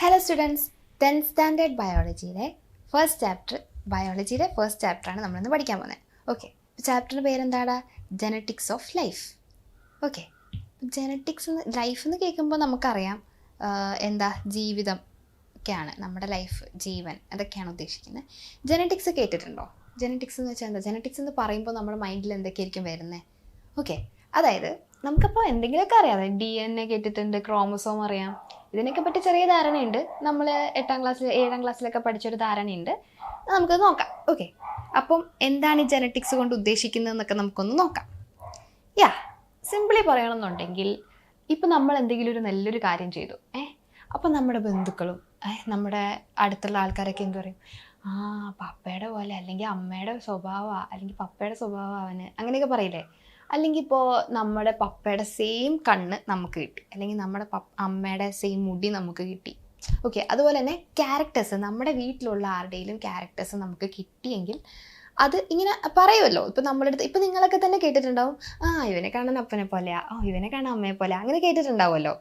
Hello students, 10th standard ബയോളജിയിലെ first ചാപ്റ്ററാണ് നമ്മളിന്ന് പഠിക്കാൻ പോകുന്നത്. ഓക്കെ, ചാപ്റ്ററിൻ്റെ പേരെന്താടാ? Genetics of life. Okay, genetics life എന്ന് കേൾക്കുമ്പോൾ നമുക്കറിയാം എന്താ ജീവിതം ഒക്കെയാണ്, നമ്മുടെ ലൈഫ്, ജീവൻ, അതൊക്കെയാണ് ഉദ്ദേശിക്കുന്നത്. ജെനറ്റിക്സ് കേട്ടിട്ടുണ്ടോ? ജെനറ്റിക്സ് എന്ന് വെച്ചാൽ എന്താ? ജെനറ്റിക്സ് എന്ന് പറയുമ്പോൾ നമ്മുടെ മൈൻഡിൽ എന്തൊക്കെയായിരിക്കും വരുന്നത്? ഓക്കെ, അതായത് നമുക്കപ്പോൾ എന്തെങ്കിലുമൊക്കെ അറിയാം. അതായത് DNA കേട്ടിട്ടുണ്ട്, ക്രോമസോം അറിയാം, ഇതിനൊക്കെ പറ്റി ചെറിയ ധാരണയുണ്ട്. നമ്മൾ 7ാം ക്ലാസ്സിലൊക്കെ പഠിച്ചൊരു ധാരണയുണ്ട്. നമുക്കത് നോക്കാം. ഓക്കെ, അപ്പം എന്താണ് ഈ ജെനറ്റിക്സ് കൊണ്ട് ഉദ്ദേശിക്കുന്നതെന്നൊക്കെ നമുക്കൊന്ന് നോക്കാം. സിംപിളി പറയണമെന്നുണ്ടെങ്കിൽ, ഇപ്പം നമ്മൾ എന്തെങ്കിലും ഒരു നല്ലൊരു കാര്യം ചെയ്തു, അപ്പം നമ്മുടെ ബന്ധുക്കളും നമ്മുടെ അടുത്തുള്ള ആൾക്കാരൊക്കെ എന്ത് പറയും? പപ്പയുടെ പോലെ, അല്ലെങ്കിൽ അമ്മയുടെ സ്വഭാവമാണ്, അല്ലെങ്കിൽ പപ്പയുടെ സ്വഭാവം അവന്, അങ്ങനെയൊക്കെ പറയില്ലേ? അല്ലെങ്കിൽ ഇപ്പോൾ നമ്മുടെ പപ്പയുടെ സെയിം കണ്ണ് നമുക്ക് കിട്ടി, അല്ലെങ്കിൽ നമ്മുടെ അമ്മയുടെ സെയിം മുടി നമുക്ക് കിട്ടി. ഓക്കെ, അതുപോലെ തന്നെ ക്യാരക്ടേഴ്സ്, നമ്മുടെ വീട്ടിലുള്ള ആരുടെയും ക്യാരക്ടേഴ്സ് നമുക്ക് കിട്ടിയെങ്കിൽ അത് ഇങ്ങനെ പറയുമല്ലോ. ഇപ്പം നമ്മുടെ അടുത്ത്, ഇപ്പം നിങ്ങളൊക്കെ തന്നെ കേട്ടിട്ടുണ്ടാവും, ഇവനെ കാണാൻ അപ്പനെ പോലെയാ, ഇവനെ കാണാൻ അമ്മയെ പോലെയാ, അങ്ങനെ കേട്ടിട്ടുണ്ടാവുമല്ലോ.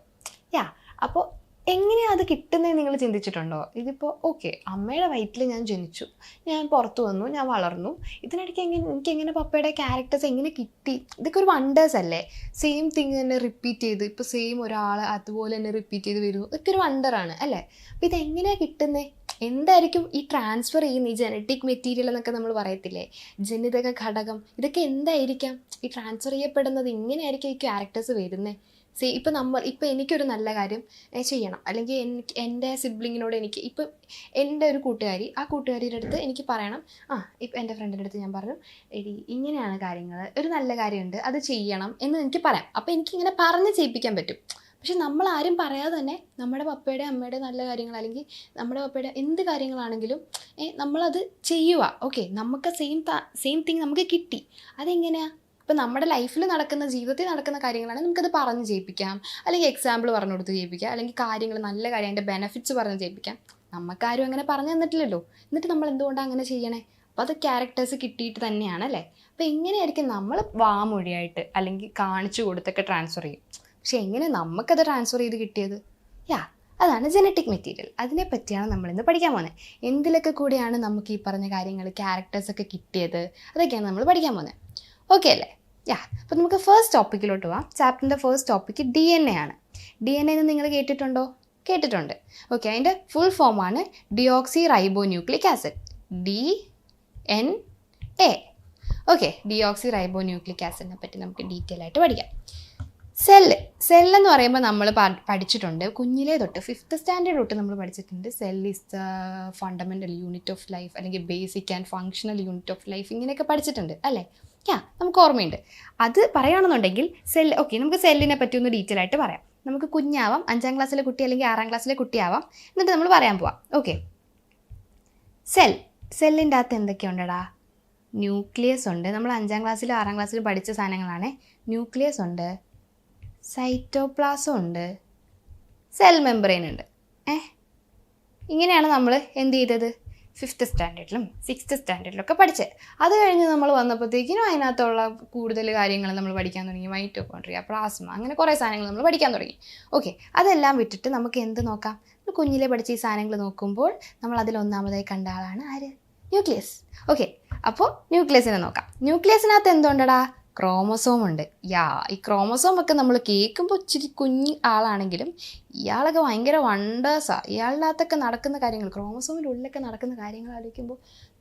അപ്പോൾ എങ്ങനെയാണ് അത് കിട്ടുന്നത് നിങ്ങൾ ചിന്തിച്ചിട്ടുണ്ടോ? ഇതിപ്പോൾ ഓക്കെ, അമ്മയുടെ വയറ്റിൽ ഞാൻ ജനിച്ചു, ഞാൻ പുറത്തു വന്നു, ഞാൻ വളർന്നു, ഇതിനിടയ്ക്ക് എനിക്കെങ്ങനെ പപ്പയുടെ ക്യാരക്ടേഴ്സ് എങ്ങനെ കിട്ടി? ഇതൊക്കെ ഒരു വണ്ടേഴ്സ് അല്ലേ? സെയിം തിങ് തന്നെ റിപ്പീറ്റ് ചെയ്ത്, ഇപ്പോൾ സെയിം ഒരാൾ അതുപോലെ തന്നെ റിപ്പീറ്റ് ചെയ്ത് വരുന്നു, ഇതൊക്കെ ഒരു വണ്ടറാണ് അല്ലേ? അപ്പോൾ ഇതെങ്ങനെയാണ് കിട്ടുന്നത്? എന്തായിരിക്കും ഈ ട്രാൻസ്ഫർ ചെയ്യുന്ന ഈ ജനറ്റിക് മെറ്റീരിയൽ എന്നൊക്കെ നമ്മൾ പറയത്തില്ലേ, ജനിതക ഘടകം, ഇതൊക്കെ എന്തായിരിക്കാം ഈ ട്രാൻസ്ഫർ ചെയ്യപ്പെടുന്നത്? ഇങ്ങനെയായിരിക്കും ഈ ക്യാരക്ടേഴ്സ് വരുന്നത്. ഇപ്പം എനിക്കൊരു നല്ല കാര്യം ചെയ്യണം, അല്ലെങ്കിൽ എൻ്റെ സിബ്ലിങ്ങിനോട് ഇപ്പം എൻ്റെ ഒരു കൂട്ടുകാരി, ആ കൂട്ടുകാരിയുടെ അടുത്ത് എനിക്ക് പറയണം, ഇപ്പം എൻ്റെ ഫ്രണ്ടിൻ്റെ അടുത്ത് ഞാൻ പറഞ്ഞു, എടി ഇങ്ങനെയാണ് കാര്യങ്ങൾ, ഒരു നല്ല കാര്യമുണ്ട്, അത് ചെയ്യണം എന്ന് എനിക്ക് പറയാം. അപ്പോൾ എനിക്കിങ്ങനെ പറഞ്ഞ് ചെയ്യിപ്പിക്കാൻ പറ്റും. പക്ഷെ നമ്മൾ ആരും പറയാതെ തന്നെ നമ്മുടെ പപ്പയുടെ അമ്മയുടെ നല്ല കാര്യങ്ങൾ, അല്ലെങ്കിൽ നമ്മുടെ പപ്പയുടെ എന്ത് കാര്യങ്ങളാണെങ്കിലും നമ്മളത് ചെയ്യുക. ഓക്കെ, നമുക്ക് സെയിം തിങ് നമുക്ക് കിട്ടി. അതെങ്ങനെയാണ്? ഇപ്പം നമ്മുടെ ലൈഫിൽ നടക്കുന്ന, ജീവിതത്തിൽ നടക്കുന്ന കാര്യങ്ങളാണ് നമുക്കത് പറഞ്ഞ് ചെയ്യിപ്പിക്കാം, അല്ലെങ്കിൽ എക്സാമ്പിൾ പറഞ്ഞു കൊടുത്ത് ചെയ്യിപ്പിക്കാം, അല്ലെങ്കിൽ കാര്യങ്ങൾ, നല്ല കാര്യം, അതിൻ്റെ ബെനഫിറ്റ്സ് പറഞ്ഞ് ചെയ്യിപ്പിക്കാം. നമുക്കാരും അങ്ങനെ പറഞ്ഞു തന്നിട്ടില്ലല്ലോ. എന്നിട്ട് നമ്മൾ എന്തുകൊണ്ടാണ് അങ്ങനെ ചെയ്യണേ? അപ്പോൾ അത് ക്യാരക്ടേഴ്സ് കിട്ടിയിട്ട് തന്നെയാണ് അല്ലേ? അപ്പോൾ എങ്ങനെയായിരിക്കും നമ്മൾ വാമൊഴിയായിട്ട് അല്ലെങ്കിൽ കാണിച്ചു കൊടുത്തൊക്കെ ട്രാൻസ്ഫർ ചെയ്യും. പക്ഷെ എങ്ങനെ നമുക്കത് ട്രാൻസ്ഫർ ചെയ്ത് കിട്ടിയത്? അതാണ് ജെനറ്റിക് മെറ്റീരിയൽ. അതിനെ പറ്റിയാണ് നമ്മളിന്ന് പഠിക്കാൻ പോകുന്നത്. എന്തിലൊക്കെ കൂടിയാണ് നമുക്ക് ഈ പറഞ്ഞ കാര്യങ്ങൾ, ക്യാരക്ടേഴ്സൊക്കെ കിട്ടിയത്, അതൊക്കെയാണ് നമ്മൾ പഠിക്കാൻ പോകുന്നത്. ഓക്കെ അല്ലേ? അപ്പോൾ നമുക്ക് ഫസ്റ്റ് ടോപ്പിക്കിലോട്ട് പോവാം. ചാപ്റ്ററിൻ്റെ ഫസ്റ്റ് ടോപ്പിക്ക് DNA ആണ്. DNA എന്ന് നിങ്ങൾ കേട്ടിട്ടുണ്ടോ? കേട്ടിട്ടുണ്ട്. ഓക്കെ, അതിൻ്റെ ഫുൾ ഫോമാണ് deoxy ribo nucleic acid, DNA. Okay, deoxy ribo nucleic ആസിഡിനെ പറ്റി നമുക്ക് ഡീറ്റെയിൽ ആയിട്ട് പഠിക്കാം. സെല്ലെന്ന് പറയുമ്പോൾ നമ്മൾ പഠിച്ചിട്ടുണ്ട് കുഞ്ഞിലേ തൊട്ട്, 5th സ്റ്റാൻഡേർഡ് തൊട്ട് നമ്മൾ പഠിച്ചിട്ടുണ്ട്. Cell is the fundamental unit of life, അല്ലെങ്കിൽ basic and functional unit of life, ഇങ്ങനെയൊക്കെ പഠിച്ചിട്ടുണ്ട് അല്ലേ? നമുക്ക് ഓർമ്മയുണ്ട്. അത് പറയുകയാണെന്നുണ്ടെങ്കിൽ നമുക്ക് സെല്ലിനെ പറ്റി ഒന്ന് ഡീറ്റെയിൽ ആയിട്ട് പറയാം. നമുക്ക് കുഞ്ഞാവാം, 5ാം ക്ലാസ്സിലെ കുട്ടി അല്ലെങ്കിൽ 6ാം ക്ലാസ്സിലെ കുട്ടിയാവാം, എന്നിട്ട് നമ്മൾ പറയാൻ പോവാം. ഓക്കെ, സെല്ലിൻ്റെ അകത്ത് എന്തൊക്കെയുണ്ടടാ? ന്യൂക്ലിയസ് ഉണ്ട്. നമ്മൾ 5ാം ക്ലാസ്സിലും 6ാം ക്ലാസ്സിലും പഠിച്ച സാധനങ്ങളാണ്. ന്യൂക്ലിയസ് ഉണ്ട്, സൈറ്റോപ്ലാസം ഉണ്ട്, സെൽ മെമ്പറൈൻ ഉണ്ട്. ഇങ്ങനെയാണ് നമ്മൾ എന്ത് ചെയ്തത്? 5th സ്റ്റാൻഡേർഡിലും 6th സ്റ്റാൻഡേർഡിലൊക്കെ പഠിച്ചത്. അത് കഴിഞ്ഞ് നമ്മൾ വന്നപ്പോഴത്തേക്കിനും അതിനകത്തുള്ള കൂടുതൽ കാര്യങ്ങൾ നമ്മൾ പഠിക്കാൻ തുടങ്ങി. മൈറ്റോകോൺട്രിയ, പ്ലാസ്മ, അങ്ങനെ കുറേ സാധനങ്ങൾ നമ്മൾ പഠിക്കാൻ തുടങ്ങി. ഓക്കെ, അതെല്ലാം വിട്ടിട്ട് നമുക്ക് എന്ത് നോക്കാം? കുഞ്ഞിലെ പഠിച്ച ഈ സാധനങ്ങൾ നോക്കുമ്പോൾ നമ്മൾ അതിലൊന്നാമതായി കണ്ട ആളാണ് ആര്? ന്യൂക്ലിയസ്. ഓക്കെ, അപ്പോൾ ന്യൂക്ലിയസിനെ നോക്കാം. ന്യൂക്ലിയസിനകത്ത് എന്തുണ്ടടാ? ക്രോമസോം ഉണ്ട്. ഈ ക്രോമസോം ഒക്കെ നമ്മൾ കേൾക്കുമ്പോൾ ഇച്ചിരി കുഞ്ഞ് ആളാണെങ്കിലും ഇയാളൊക്കെ ഭയങ്കര വണ്ടേഴ്സാണ്. ഇയാളുടെ അകത്തൊക്കെ നടക്കുന്ന കാര്യങ്ങൾ, ക്രോമസോമിൻ്റെ ഉള്ളിലൊക്കെ നടക്കുന്ന കാര്യങ്ങൾ ആലോചിക്കുമ്പോൾ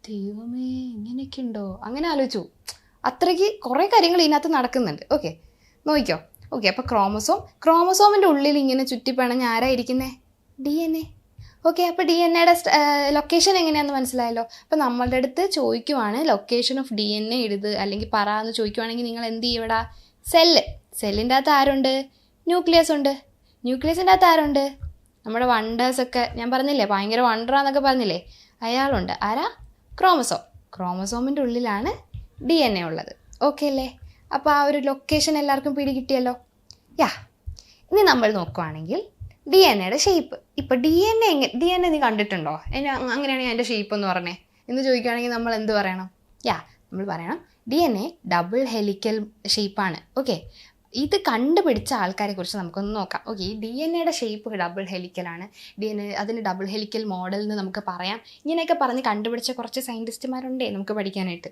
ദൈവമേ ഇങ്ങനെയൊക്കെ ഉണ്ടോ, അങ്ങനെ ആലോചിച്ചു. അത്രയ്ക്ക് കുറേ കാര്യങ്ങൾ ഇതിനകത്ത് നടക്കുന്നുണ്ട്. ഓക്കെ, നോക്കിക്കോ. ഓക്കെ, അപ്പോൾ ക്രോമസോമിൻ്റെ ഉള്ളിൽ ഇങ്ങനെ ചുറ്റിപ്പണഞ്ഞ് ആരായിരിക്കുന്നത്? DNA. ഓക്കെ, അപ്പോൾ DNA-യുടെ ലൊക്കേഷൻ എങ്ങനെയാണെന്ന് മനസ്സിലായല്ലോ. അപ്പോൾ നമ്മളുടെ അടുത്ത് ചോദിക്കുവാണ് ലൊക്കേഷൻ ഓഫ് DNA എഴുത് അല്ലെങ്കിൽ പറ എന്ന് ചോദിക്കുവാണെങ്കിൽ നിങ്ങൾ എന്ത് ചെയ്യടാ? സെല്ലിൻ്റെ അകത്ത് ആരുണ്ട്? ന്യൂക്ലിയസ് ഉണ്ട്. ന്യൂക്ലിയസിൻ്റെ അകത്ത് ആരുണ്ട്? നമ്മുടെ വണ്ടേഴ്സൊക്കെ ഞാൻ പറഞ്ഞില്ലേ, ഭയങ്കര വണ്ടറാന്നൊക്കെ പറഞ്ഞില്ലേ, അയാളുണ്ട്. ആരാ? ക്രോമസോമിൻ്റെ ഉള്ളിലാണ് DNA ഉള്ളത്. ഓക്കെ അല്ലേ? അപ്പോൾ ആ ഒരു ലൊക്കേഷൻ എല്ലാവർക്കും പിടികിട്ടിയല്ലോ. ഇനി നമ്മൾ നോക്കുവാണെങ്കിൽ DNA-യുടെ ഷേപ്പ്. ഇപ്പോൾ DNA നീ കണ്ടിട്ടുണ്ടോ? അങ്ങനെയാണെങ്കിൽ അതിൻ്റെ ഷേപ്പ് എന്ന് പറഞ്ഞേ എന്ന് ചോദിക്കുകയാണെങ്കിൽ നമ്മൾ എന്ത് പറയണം? നമ്മൾ പറയണം DNA ഡബിൾ ഹെലിക്കൽ ഷേപ്പാണ്. ഓക്കെ, ഇത് കണ്ടുപിടിച്ച ആൾക്കാരെ കുറിച്ച് നമുക്കൊന്ന് നോക്കാം. ഓക്കെ, ഈ DNA ഷേപ്പ് ഡബിൾ ഹെലിക്കലാണ്. അതിന് ഡബിൾ ഹെലിക്കൽ മോഡൽ എന്ന് നമുക്ക് പറയാം. ഇങ്ങനെയൊക്കെ പറഞ്ഞ് കണ്ടുപിടിച്ച കുറച്ച് സയൻറ്റിസ്റ്റുമാരുണ്ടേ നമുക്ക് പഠിക്കാനായിട്ട്.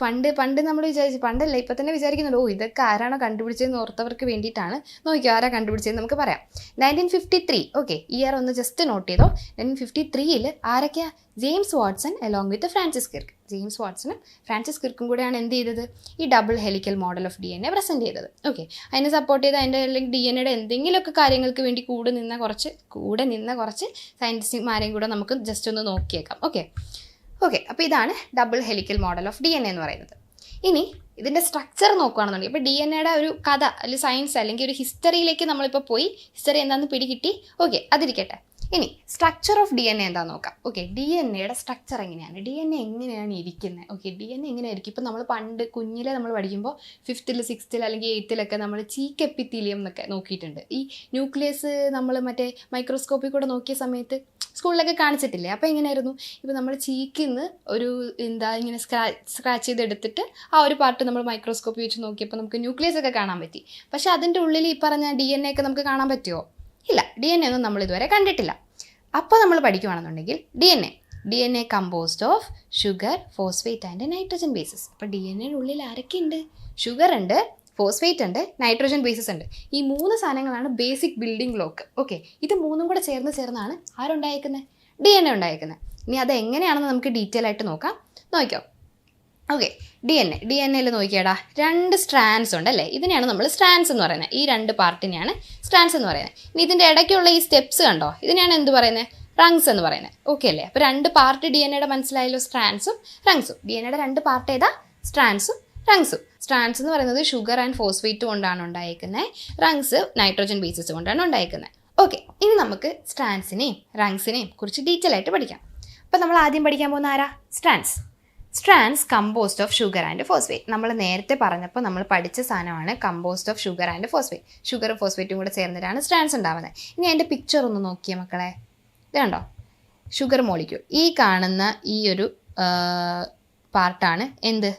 പണ്ട് നമ്മൾ പണ്ടല്ല ഇപ്പം തന്നെ വിചാരിക്കുന്നുണ്ട്, ഇതൊക്കെ ആരാണോ കണ്ടുപിടിച്ചതെന്ന് ഓർത്തവർക്ക് വേണ്ടിയിട്ടാണ്. നോക്കിയോ ആരാ കണ്ടുപിടിച്ചതെന്ന് നമുക്ക് പറയാം. 1953. ഓക്കെ, ഇയർ ഒന്ന് ജസ്റ്റ് നോട്ട് ചെയ്തോ. 1953 ആരൊക്കെയാ? James Watson along with Francis Crick. ജെയിംസ് വാട്സണും ഫ്രാൻസിസ് കിർക്കും കൂടെയാണ് എന്ത് ചെയ്തത്? ഈ double helical model of DNA present ചെയ്തത്. ഓക്കെ, അതിനെ സപ്പോർട്ട് ചെയ്ത് അതിൻ്റെ അല്ലെങ്കിൽ DNA എന്തെങ്കിലുമൊക്കെ കാര്യങ്ങൾക്ക് വേണ്ടി കൂടെ നിന്ന കുറച്ച് സയൻറ്റിസ്റ്റുമാരെയും കൂടെ നമുക്ക് ജസ്റ്റ് ഒന്ന് നോക്കിയേക്കാം. ഓക്കെ, അപ്പോൾ ഇതാണ് double helical model of DNA എന്ന് പറയുന്നത്. ഇനി ഇതിൻ്റെ സ്ട്രക്ചർ നോക്കുകയാണെന്നുണ്ടെങ്കിൽ ഇപ്പോൾ DNA ഒരു കഥ അല്ലെങ്കിൽ സയൻസ് അല്ലെങ്കിൽ ഒരു ഹിസ്റ്ററിയിലേക്ക് നമ്മളിപ്പോൾ പോയി ഹിസ്റ്ററി എന്താണെന്ന് പിടികിട്ടി. ഓക്കെ, അതിരിക്കട്ടെ. ഇനി സ്ട്രക്ചർ ഓഫ് DNA എന്താണെന്ന് നോക്കാം. ഓക്കെ, DNA സ്ട്രക്ചർ എങ്ങനെയാണ്? DNA എങ്ങനെയാണ് ഇരിക്കുന്നത്? ഓക്കെ, DNA എങ്ങനെയായിരിക്കും? ഇപ്പം നമ്മൾ പണ്ട് കുഞ്ഞിലെ നമ്മൾ പഠിക്കുമ്പോൾ 5th 6th അല്ലെങ്കിൽ 8th നമ്മൾ ചീക്ക് എപ്പിത്തീലിയം എന്നൊക്കെ നോക്കിയിട്ടുണ്ട്. ഈ ന്യൂക്ലിയസ് നമ്മൾ മറ്റേ മൈക്രോസ്കോപ്പിൽ കൂടെ നോക്കിയ സമയത്ത് സ്കൂളിലൊക്കെ കാണിച്ചിട്ടില്ലേ? അപ്പോൾ എങ്ങനെയായിരുന്നു? ഇപ്പോൾ നമ്മൾ ചീക്കിൽ നിന്ന് ഒരു ഇങ്ങനെ സ്ക്രാച്ച് ചെയ്തെടുത്തിട്ട് ആ ഒരു പാർട്ട് നമ്മൾ മൈക്രോസ്കോപ്പി വെച്ച് നോക്കിയപ്പോൾ നമുക്ക് ന്യൂക്ലിയസ് ഒക്കെ കാണാൻ പറ്റി. പക്ഷേ അതിൻ്റെ ഉള്ളിൽ ഈ പറഞ്ഞ DNA ഒക്കെ നമുക്ക് കാണാൻ പറ്റുമോ? ഇല്ല, DNA ഒന്നും നമ്മൾ ഇതുവരെ കണ്ടിട്ടില്ല. അപ്പോൾ നമ്മൾ പഠിക്കുകയാണെന്നുണ്ടെങ്കിൽ DNA composed of sugar, phosphate and nitrogen bases. അപ്പോൾ DNAയുടെ ഉള്ളിൽ ആരൊക്കെ ഉണ്ട്? ഷുഗർ ഉണ്ട്, ഫോസ്ഫേറ്റ് ഉണ്ട്, നൈട്രജൻ ബേസസ് ഉണ്ട്. ഈ 3 സാധനങ്ങളാണ് ബേസിക് ബിൽഡിംഗ് ബ്ലോക്ക്. ഓക്കെ, ഇത് 3ഉം കൂടെ ചേർന്നാണ് ആരുണ്ടായിരിക്കുന്നത്? DNA ഉണ്ടായിരിക്കുന്നത്. ഇനി അത് എങ്ങനെയാണെന്ന് നമുക്ക് ഡീറ്റെയിൽ ആയിട്ട് നോക്കിയോ. ഓക്കെ, DNAയിൽ നോക്കിയാടാ 2 സ്ട്രാൻഡ്സ് ഉണ്ടല്ലേ? ഇതിനെയാണ് നമ്മൾ സ്ട്രാൻഡ്സ് എന്ന് പറയുന്നത്. ഈ 2 പാർട്ടിനെയാണ് സ്ട്രാൻഡ്സ് എന്ന് പറയുന്നത്. ഇനി ഇതിൻ്റെ ഇടയ്ക്കുള്ള ഈ സ്റ്റെപ്സ് കണ്ടോ? ഇതിനെയാണ് എന്ത് പറയുന്നത്? റങ്സ് എന്ന് പറയുന്നത്. ഓക്കെ അല്ലേ? അപ്പോൾ 2 പാർട്ട് DNAയുടെ മനസ്സിലായല്ലോ, സ്ട്രാൻഡ്സും റങ്സും. DNAയുടെ 2 പാർട്ട് ഏതാ? സ്ട്രാൻഡ്സും റങ്സും. സ്ട്രാൻഡ്സ് എന്ന് പറയുന്നത് ഷുഗർ ആൻഡ് ഫോസ്ഫേറ്റ് കൊണ്ടാണ് ഉണ്ടായിരിക്കുന്നത്. റങ്സ് നൈട്രജൻ ബേസസ് കൊണ്ടാണ് ഉണ്ടായിരിക്കുന്നത്. ഓക്കെ, ഇനി നമുക്ക് സ്ട്രാൻഡ്സിനെയും റങ്സിനെയും കുറിച്ച് ഡീറ്റെയിൽ ആയിട്ട് പഠിക്കാം. അപ്പോൾ നമ്മൾ ആദ്യം പഠിക്കാൻ പോകുന്ന ആരാ? Strands composed of sugar and phosphate. നമ്മൾ നേരത്തെ പറഞ്ഞപ്പോൾ നമ്മൾ പഠിച്ച സാധനമാണ് composed of sugar and phosphate. ഷുഗറും ഫോസ്ഫേറ്റും കൂടെ ചേർന്നിട്ടാണ് സ്ട്രാൻഡ്സ് ഉണ്ടാവുന്നത്. ഇനി അതിൻ്റെ പിക്ചർ ഒന്ന് നോക്കിയേ മക്കളെ. ഇത് കണ്ടോ? Sugar molecule. ഈ കാണുന്ന ഈ ഒരു പാർട്ടാണ് എന്ത്?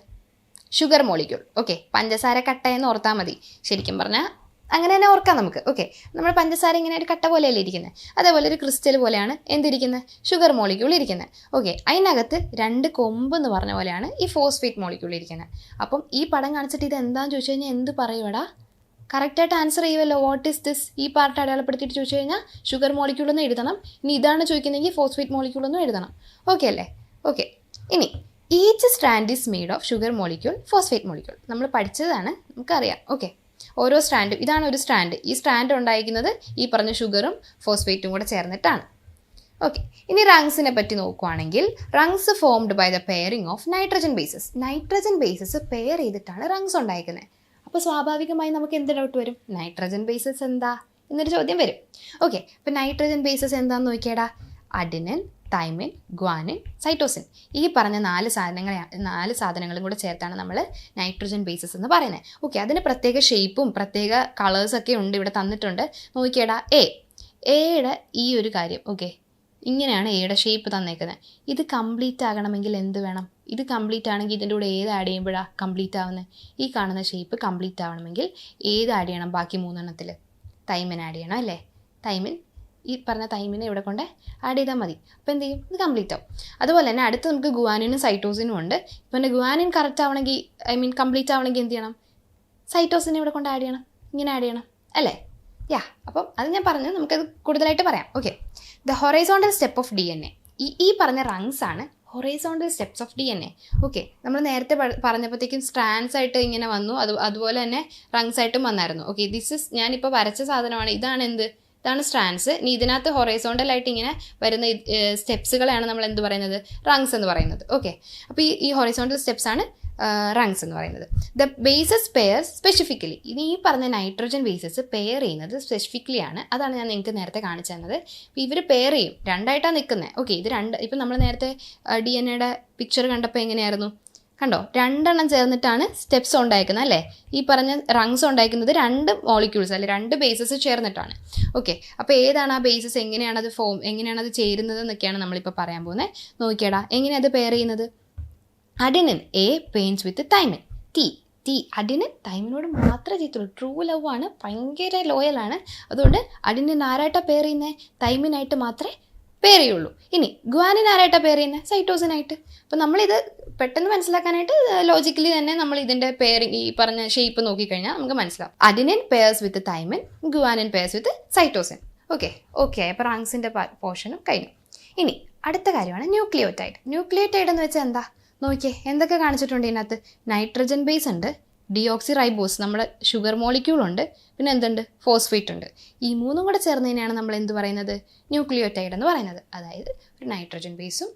Sugar molecule. ഓക്കെ, പഞ്ചസാര കട്ടയെന്ന് ഓർത്താൽ മതി. ശരിക്കും പറഞ്ഞാൽ അങ്ങനെ തന്നെ ഓർക്കാം നമുക്ക്. ഓക്കെ, നമ്മൾ പഞ്ചസാര ഇങ്ങനെ ഒരു കട്ട പോലെയല്ലേ ഇരിക്കുന്നത്, അതേപോലെ ഒരു ക്രിസ്റ്റൽ പോലെയാണ് എന്തിരിക്കുന്നത്? ഷുഗർ മോളിക്യൂൾ ഇരിക്കുന്നത്. ഓക്കെ, അതിനകത്ത് 2 കൊമ്പ് എന്ന് പറഞ്ഞ പോലെയാണ് ഈ ഫോസ്ഫേറ്റ് മോളിക്യൂൾ ഇരിക്കുന്നത്. അപ്പം ഈ പടം കാണിച്ചിട്ട് ഇത് എന്താണെന്ന് ചോദിച്ചു കഴിഞ്ഞാൽ എന്ത് പറയുവാടാ? കറക്റ്റായിട്ട് ആൻസർ ചെയ്യുമല്ലോ. What is this? ഈ പാർട്ട് അടയാളപ്പെടുത്തിയിട്ട് ചോദിച്ചു കഴിഞ്ഞാൽ ഷുഗർ മോളിക്യൂൾ ഒന്ന് എഴുതണം. ഇനി ഇതാണ് ചോദിക്കുന്നതെങ്കിൽ ഫോസ്ഫേറ്റ് മോളിക്യൂൾ ഒന്നും എഴുതണം. ഓക്കെ അല്ലേ? ഓക്കെ, ഇനി each strand is made of sugar molecule, phosphate molecule. നമ്മൾ പഠിച്ചതാണ്, നമുക്കറിയാം. ഓക്കെ, ഓരോ സ്ട്രാൻഡും, ഇതാണ് ഒരു സ്ട്രാൻഡ്. ഈ സ്ട്രാൻഡ് ഉണ്ടായിരിക്കുന്നത് ഈ പറഞ്ഞ ഷുഗറും ഫോസ്ഫേറ്റും കൂടെ ചേർന്നിട്ടാണ്. ഓക്കെ, ഇനി റങ്സിനെ പറ്റി നോക്കുവാണെങ്കിൽ rungs formed by the pairing of nitrogen bases. Nitrogen bases pair ചെയ്തിട്ടാണ് റങ്സ് ഉണ്ടായിരിക്കുന്നത്. അപ്പോൾ സ്വാഭാവികമായി നമുക്ക് എന്ത് ഡൗട്ട് വരും? നൈട്രജൻ ബേസസ് എന്താ എന്നൊരു ചോദ്യം വരും. ഓക്കെ, അപ്പോൾ നൈട്രജൻ ബേസസ് എന്താണെന്ന് നോക്കിയാടാ? Adenine, thymine, guanine, cytosine. ഈ പറഞ്ഞ 4 സാധനങ്ങളും കൂടെ ചേർത്താണ് നമ്മൾ നൈട്രജൻ ബേസസ് എന്ന് പറയുന്നത്. ഓക്കെ, അതിന് പ്രത്യേക ഷേപ്പും പ്രത്യേക കളേഴ്സൊക്കെ ഉണ്ട്, ഇവിടെ തന്നിട്ടുണ്ട്. നോക്കിയേടാ, എയുടെ ഈ ഒരു കാര്യം. ഓക്കെ, ഇങ്ങനെയാണ് എയുടെ ഷേപ്പ് തന്നേക്കുന്നത്. ഇത് കംപ്ലീറ്റ് ആകണമെങ്കിൽ എന്ത് വേണം? ഇത് കംപ്ലീറ്റ് ആണെങ്കിൽ ഇതിൻ്റെ കൂടെ ഏത് ആഡ് ചെയ്യുമ്പോഴാണ് കംപ്ലീറ്റ് ആവുന്നത്? ഈ കാണുന്ന ഷേപ്പ് കംപ്ലീറ്റ് ആവണമെങ്കിൽ ഏത് ആഡ് ചെയ്യണം? ബാക്കി 3 തൈമിൻ ആഡ് ചെയ്യണം അല്ലേ? ഈ പറഞ്ഞ തൈമിനെ ഇവിടെ കൊണ്ട് ആഡ് ചെയ്താൽ മതി. അപ്പോൾ എന്ത് ചെയ്യും? ഇത് കംപ്ലീറ്റ് ആവും. അതുപോലെ തന്നെ അടുത്ത് നമുക്ക് ഗുവാനിനും സൈറ്റോസിനും ഉണ്ട്. ഇപ്പം ഗുവാനിൻ കറക്റ്റ് ആവണമെങ്കിൽ കംപ്ലീറ്റ് ആവണമെങ്കിൽ എന്ത് ചെയ്യണം? സൈറ്റോസിനെ ഇവിടെ കൊണ്ട് ആഡ് ചെയ്യണം. ഇങ്ങനെ ആഡ് ചെയ്യണം അല്ലേ? അപ്പം അത് ഞാൻ പറഞ്ഞു, നമുക്കത് കൂടുതലായിട്ട് പറയാം. Okay, the ഹൊറൈസോണ്ടൽ step of DNA. ഈ പറഞ്ഞ റങ്സ് ആണ് ഹൊറൈസോണ്ടൽ സ്റ്റെപ്സ് ഓഫ് DNA. ഓക്കെ, നമ്മൾ നേരത്തെ പറഞ്ഞപ്പോഴത്തേക്കും സ്ട്രാൻഡ്സ് ആയിട്ട് ഇങ്ങനെ വന്നു, അതുപോലെ തന്നെ റങ്സ് ആയിട്ടും വന്നായിരുന്നു. ഓക്കെ, ഞാനിപ്പോൾ വരച്ച സാധനമാണ്. ഇതാണ് സ്ട്രാൻഡ്സ്. ഇനി ഇതിനകത്ത് ഹൊറൈസോണ്ടലായിട്ട് ഇങ്ങനെ വരുന്ന സ്റ്റെപ്സുകളെയാണ് നമ്മൾ എന്ത് പറയുന്നത്? റങ്സ് എന്ന് പറയുന്നത്. ഓക്കെ, അപ്പോൾ ഈ ഹൊറൈസോണ്ടൽ സ്റ്റെപ്സ് ആണ് റങ്സ് എന്ന് പറയുന്നത്. The bases pair specifically. ഇനി ഈ പറഞ്ഞ നൈട്രജൻ ബേസസ് പെയർ ചെയ്യുന്നത് സ്പെസിഫിക്കലി ആണ്. അതാണ് ഞാൻ നിങ്ങൾക്ക് നേരത്തെ കാണിച്ചു തന്നത്. അപ്പോൾ ഇവർ പെയർ ചെയ്യും, 2ആയിട്ടാണ് നിൽക്കുന്നത്. ഓക്കെ, ഇത് 2. ഇപ്പം നമ്മൾ നേരത്തെ DNAയുടെ പിക്ചർ കണ്ടപ്പോൾ എങ്ങനെയായിരുന്നു? കണ്ടോ? 2 ചേർന്നിട്ടാണ് സ്റ്റെപ്സ് ഉണ്ടായിരിക്കുന്നത് അല്ലേ? ഈ പറഞ്ഞ റങ്സ് ഉണ്ടായിരിക്കുന്നത് 2 മോളിക്യൂൾസ് അല്ലെ, 2 ബേസസ് ചേർന്നിട്ടാണ്. ഓക്കെ, അപ്പോൾ ഏതാണ് ആ ബേസസ്? എങ്ങനെയാണ് അത് ചേരുന്നത് എന്നൊക്കെയാണ് നമ്മളിപ്പോൾ പറയാൻ പോകുന്നത്. നോക്കിയടാ, എങ്ങനെയാണ് അത് പെയർ ചെയ്യുന്നത്? Adenine A pairs with thymine. Adenine തൈമിനോട് മാത്രമേ ചെയ്യത്തുള്ളൂ. ട്രൂ ലവ് ആണ്, ഭയങ്കര ലോയലാണ്. അതുകൊണ്ട് അഡിനിൻ ആരായിട്ടാ പെയർ ചെയ്യുന്നത്? തൈമിനായിട്ട് മാത്രമേ പെയർ ചെയ്യുള്ളൂ. ഇനി ഗ്വാനിൻ ആരായിട്ടാണ് പെയർ ചെയ്യുന്നത്? സൈറ്റോസിനായിട്ട്. അപ്പോൾ നമ്മളിത് പെട്ടെന്ന് മനസ്സിലാക്കാനായിട്ട് ലോജിക്കലി തന്നെ നമ്മൾ ഇതിൻ്റെ പെയറിങ്, ഈ പറഞ്ഞ ഷേപ്പ് നോക്കിക്കഴിഞ്ഞാൽ നമുക്ക് മനസ്സിലാവും. അഡിനിൻ പെയർസ് വിത്ത് തൈമിൻ, ഗ്വാനിൻ പെയർസ് വിത്ത് സൈറ്റോസിൻ. ഓക്കെ അപ്പോൾ റങ്സിൻ്റെ പോർഷനും കഴിഞ്ഞു. ഇനി അടുത്ത കാര്യമാണ് ന്യൂക്ലിയോടൈഡ്. ന്യൂക്ലിയോടൈഡ് എന്ന് വെച്ചാൽ എന്താ? നോക്കിയേ, എന്തൊക്കെ കാണിച്ചിട്ടുണ്ട് ഇതിനകത്ത്? നൈട്രജൻ ബേസ് ഉണ്ട്, ഡിയോക്സി റൈബോസ് നമ്മുടെ ഷുഗർ മോളിക്യൂൾ ഉണ്ട്, പിന്നെ എന്തുണ്ട്? ഫോസ്ഫേറ്റ് ഉണ്ട്. ഈ മൂന്നും കൂടെ ചേർന്നതിനെയാണ് നമ്മൾ എന്ത് പറയുന്നത്? ന്യൂക്ലിയോടൈഡ് എന്ന് പറയുന്നത്. അതായത് ഒരു നൈട്രജൻ ബേസും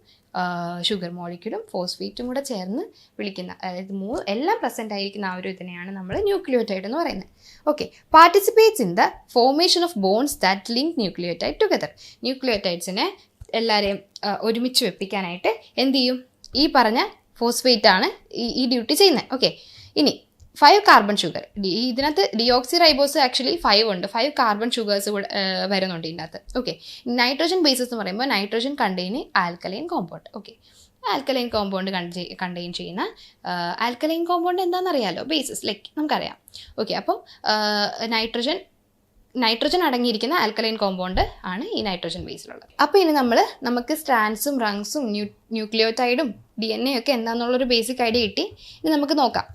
ഷുഗർ മോളിക്യൂളും ഫോസ്ഫേറ്റും കൂടെ ചേർന്ന് വിളിക്കുന്ന, അതായത് എല്ലാം പ്രസൻ്റ് ആയിരിക്കുന്ന ആ ഒരു ഇതിനെയാണ് നമ്മൾ ന്യൂക്ലിയോടൈഡ് എന്ന് പറയുന്നത്. Participates in the formation of bonds that link nucleotide together. ന്യൂക്ലിയോടൈഡ്സിനെ എല്ലാവരെയും ഒരുമിച്ച് വെപ്പിക്കാനായിട്ട് എന്ത് ചെയ്യും? ഈ പറഞ്ഞ ഫോസ്ഫേറ്റ് ആണ് ഈ ഡ്യൂട്ടി ചെയ്യുന്നത്. ഇനി 5 കാർബൺ ഷുഗർ. ഇതിനകത്ത് ഡിയോക്സി റൈബോസ് ആക്ച്വലി 5 ഉണ്ട്. 5 കാർബൺ ഷുഗേഴ്സ് കൂടെ വരുന്നുണ്ട് ഇതിനകത്ത്. നൈട്രോജൻ ബേസസ് എന്ന് പറയുമ്പോൾ nitrogen contain alkaline compound. Alkaline compound contain ചെയ്യുന്ന ആൽക്കലൈൻ കോമ്പൗണ്ട് എന്താണെന്നറിയാലോ? ബേസസ് ലൈക്ക് നമുക്കറിയാം. അപ്പം നൈട്രോജൻ അടങ്ങിയിരിക്കുന്ന ആൽക്കലൈൻ കോമ്പൗണ്ട് ആണ് ഈ നൈട്രോജൻ ബേസിലുള്ളത്. അപ്പോൾ ഇനി നമുക്ക് സ്ട്രാൻഡ്സും റങ്സും ന്യൂക്ലിയോടൈഡും DNA ഒക്കെ എന്താണെന്നുള്ളൊരു ബേസിക് ഐഡിയ കിട്ടി. ഇനി നമുക്ക് നോക്കാം.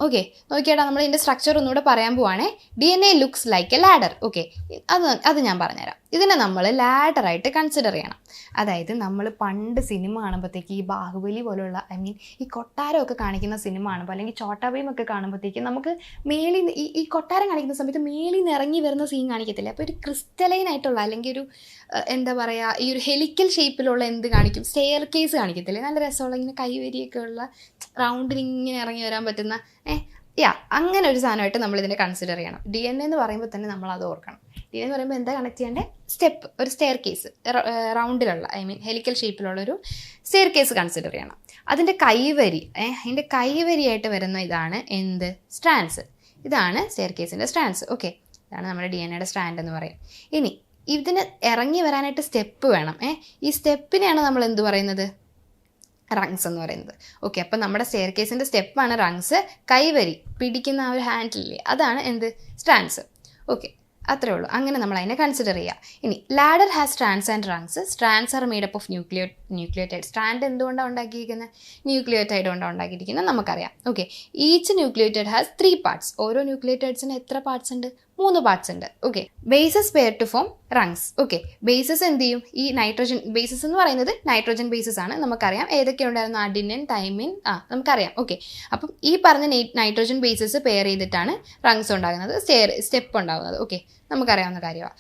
നോക്കിയാടാ, നമ്മൾ ഇതിൻ്റെ സ്ട്രക്ചർ ഒന്നുകൂടെ പറയാൻ പോവാണേ. DNA looks like A ladder. അത് ഞാൻ പറഞ്ഞുതരാം. ഇതിനെ നമ്മൾ ലാഡറായിട്ട് കൺസിഡർ ചെയ്യണം. അതായത് നമ്മൾ പണ്ട് സിനിമ കാണുമ്പോഴത്തേക്ക് ഈ ബാഹുബലി പോലുള്ള, ഈ കൊട്ടാരമൊക്കെ കാണിക്കുന്ന സിനിമ കാണുമ്പോൾ, അല്ലെങ്കിൽ ചോട്ടാ ഭീം ഒക്കെ കാണുമ്പോഴത്തേക്ക് നമുക്ക് മേളിൽ ഈ കൊട്ടാരം കാണിക്കുന്ന സമയത്ത് മേളിൽ നിന്ന് ഇറങ്ങി വരുന്ന സീൻ കാണിക്കത്തില്ല. അപ്പോൾ ഒരു ക്രിസ്റ്റലൈൻ ആയിട്ടുള്ള, അല്ലെങ്കിൽ ഒരു എന്താ പറയുക, ഈ ഒരു ഹെലിക്കൽ ഷേപ്പിലുള്ള എന്ത് കാണിക്കും? സ്റ്റെയർ കേസ് കാണിക്കത്തില്ലേ? നല്ല രസമുള്ള ഇങ്ങനെ കൈവരിയൊക്കെ ഉള്ള റൗണ്ടിൽ ഇങ്ങനെ ഇറങ്ങി വരാൻ പറ്റുന്ന അങ്ങനെ ഒരു സാധനമായിട്ട് നമ്മളിതിനെ കൺസിഡർ ചെയ്യണം. DNA എന്ന് പറയുമ്പോൾ തന്നെ നമ്മൾ അത് ഓർക്കണം. DNA എന്ന് പറയുമ്പോൾ എന്താ കണക്ട് ചെയ്യേണ്ടത്? സ്റ്റെപ്പ്, ഒരു സ്റ്റെയർ കേസ്, റൗണ്ടിലുള്ള ഹെലിക്കൽ ഷേപ്പിലുള്ളൊരു സ്റ്റെയർ കേസ് കൺസിഡർ ചെയ്യണം. അതിൻ്റെ കൈവരിയായിട്ട് വരുന്ന ഇതാണ് എന്ത്? സ്ട്രാൻഡ്സ്. ഇതാണ് സ്റ്റെയർ കേസിൻ്റെ സ്ട്രാൻഡ്സ്. ഇതാണ് നമ്മുടെ DNAയുടെ സ്ട്രാൻഡ് എന്ന് പറയും. ഇനി ഇതിന് ഇറങ്ങി വരാനായിട്ട് സ്റ്റെപ്പ് വേണം. ഈ സ്റ്റെപ്പിനെയാണ് നമ്മൾ എന്ത് പറയുന്നത്? റങ്സ് എന്ന് പറയുന്നത്. അപ്പം നമ്മുടെ സ്റ്റെയർ കേസിൻ്റെ സ്റ്റെപ്പാണ് റങ്സ്. കൈവരി പിടിക്കുന്ന ആ ഒരു ഹാൻഡിലില്ലേ, അതാണ് എന്ത്? സ്ട്രാൻഡ്സ്. അത്രേ ഉള്ളൂ. അങ്ങനെ നമ്മൾ അതിനെ കൺസിഡർ ചെയ്യുക. ഇനി ladder has strands and rungs. Strands are made up of nucleotide. Strand എന്തുകൊണ്ടാണ് ഉണ്ടാക്കിയിരിക്കുന്നത്? ന്യൂക്ലിയോടൈഡ് കൊണ്ടാണ് ഉണ്ടാക്കിയിരിക്കുന്നത്, നമുക്കറിയാം. Each nucleotide has 3 parts. ഓരോ ന്യൂക്ലിയോടൈഡ്സിന് എത്ര പാർട്സ് ഉണ്ട്? 3 പാർട്സ് ഉണ്ട്. Bases pair to form rungs. Bases എന്ത് ചെയ്യും? ഈ നൈട്രോജൻ ബേസസ് എന്ന് പറയുന്നത് നൈട്രോജൻ ബേസസ് ആണ്, നമുക്കറിയാം. ഏതൊക്കെ ഉണ്ടായിരുന്നു? അഡിനിൻ, തൈമിൻ, നമുക്കറിയാം. അപ്പം ഈ പറഞ്ഞ നൈട്രോജൻ ബേസസ് പെയർ ചെയ്തിട്ടാണ് റങ്സ് ഉണ്ടാകുന്നത്, സ്റ്റെപ്പ് ഉണ്ടാകുന്നത്. നമുക്കറിയാവുന്ന കാര്യമാണ്.